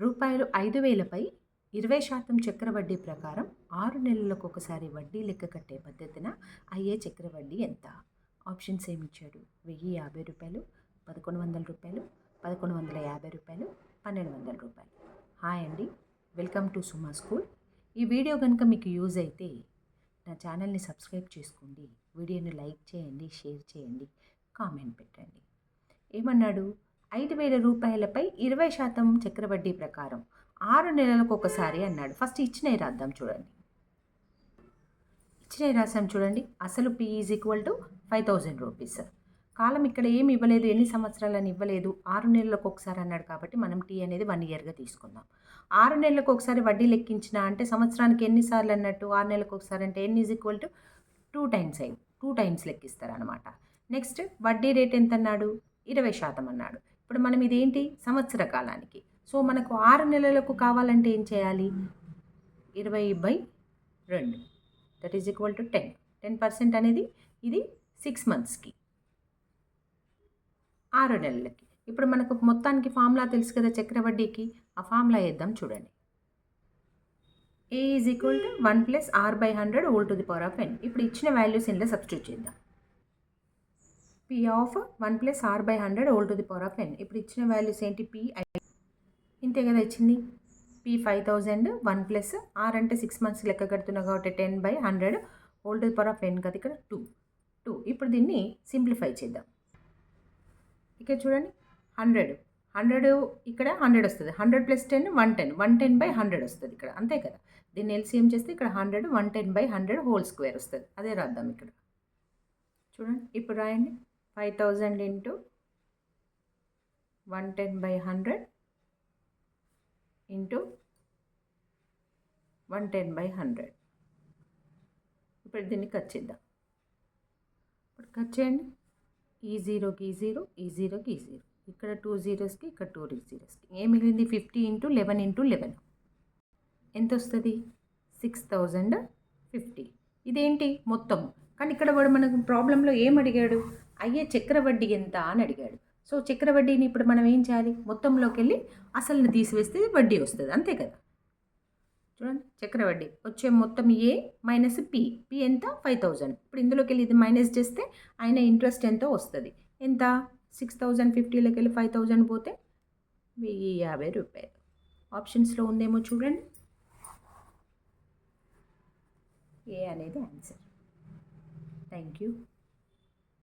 రూపాయలు 5,000పై 20% చక్రవడ్డీ ప్రకారం 6 నెలలకు ఒకసారి వడ్డీ లెక్క కట్టే పద్ధతిన అయ్యే చక్రవడ్డీ ఎంత? ఆప్షన్స్ ఏమిచ్చాడు? 1,050 రూపాయలు, 1,100 రూపాయలు, 1,150 రూపాయలు, 1,200 రూపాయలు. హాయ్ అండి, వెల్కమ్ టు సుమా స్కూల్. ఈ వీడియో కనుక మీకు యూజ్ అయితే నా ఛానల్ని సబ్స్క్రైబ్ చేసుకోండి, వీడియోని లైక్ చేయండి, షేర్ చేయండి, కామెంట్ పెట్టండి. ఏమన్నాడు? 5,000 రూపాయలపై 20% చక్రవడ్డీ ప్రకారం 6 నెలలకు ఒకసారి అన్నాడు. ఫస్ట్ ఇచ్చినవి రాద్దాం చూడండి. ఇచ్చినవి రాసాం చూడండి. అసలు P = 5,000 రూపీస్. కాలం ఇక్కడ ఏమి ఇవ్వలేదు, ఎన్ని సంవత్సరాలని ఇవ్వలేదు, 6 నెలలకు ఒకసారి అన్నాడు కాబట్టి మనం T అనేది 1 ఇయర్గా తీసుకుందాం. 6 నెలలకు ఒకసారి వడ్డీ లెక్కించిన అంటే సంవత్సరానికి ఎన్నిసార్లు అన్నట్టు? 6 నెలలకు ఒకసారి అంటే N = 2 టైమ్స్ 5, 2 టైమ్స్ లెక్కిస్తారనమాట. నెక్స్ట్ వడ్డీ రేట్ ఎంత అన్నాడు? 20% అన్నాడు. ఇప్పుడు మనం ఇదేంటి? సంవత్సర కాలానికి. సో మనకు 6 నెలలకు కావాలంటే ఏం చేయాలి? 20/2 దట్ ఈజ్ ఈక్వల్ టు 10. 10% అనేది ఇది 6 మంత్స్కి, 6 నెలలకి. ఇప్పుడు మనకు మొత్తానికి ఫార్ములా తెలుసు కదా చక్రవడ్డీకి. ఆ ఫార్ములా వేద్దాం చూడండి. A = 1 + r/100 (n). ఇప్పుడు ఇచ్చిన వాల్యూస్ ఇందులో సబ్స్టిట్యూట్ చేద్దాం. P of 1 + r/100 (n). ఇప్పుడు ఇచ్చిన వాల్యూస్ ఏంటి? P ఇంతే కదా ఇచ్చింది. P 5,000, 1 + r అంటే 6 మంత్స్ లెక్క కడుతున్నాం కాబట్టి 10/100 (n) కదా, ఇక్కడ 2. ఇప్పుడు దీన్ని సింప్లిఫై చేద్దాం. ఇక్కడ చూడండి, 100 ఇక్కడ 100 వస్తుంది. 100 + 10 110, 110/100 వస్తుంది ఇక్కడ, అంతే కదా. దీన్ని LCM చేస్తే ఇక్కడ 100 110/100 (² వస్తుంది. అదే రాద్దాం ఇక్కడ. చూడండి, ఇప్పుడు రాయండి. 5,000 × 110/100 × 110/100. ఇప్పుడు దీన్ని కట్ చేద్దాం. ఇప్పుడు కట్ చేయండి. ఈ 0కి 0, ఈ 0కి 0, ఇక్కడ 2 zeros, ఇక్కడ 2 zeros. ఏం మిగిలింది? 50 × 11 × 11 ఎంత వస్తుంది? 6,050. ఇదేంటి మొత్తం. కానీ ఇక్కడ వాడు మనకు ప్రాబ్లంలో ఏం అడిగాడు? అయ్యే చక్రవడ్డీ ఎంత అని అడిగాడు. సో చక్రవడ్డీని ఇప్పుడు మనం ఏం చేయాలి? మొత్తంలోకి వెళ్ళి అసలుని తీసివేస్తే వడ్డీ వస్తుంది, అంతే కదా. చూడండి, చక్రవడ్డీ వచ్చే మొత్తం A మైనస్ P ఎంత? 5,000. ఇప్పుడు ఇందులోకి వెళ్ళి ఇది మైనస్ చేస్తే ఆయన ఇంట్రెస్ట్ ఎంతో వస్తుంది. ఎంత? 6,050లోకి వెళ్ళి 5,000 పోతే 1,050 రూపాయలు. ఆప్షన్స్లో ఉందేమో చూడండి. ఏ అనేది ఆన్సర్. Thank you.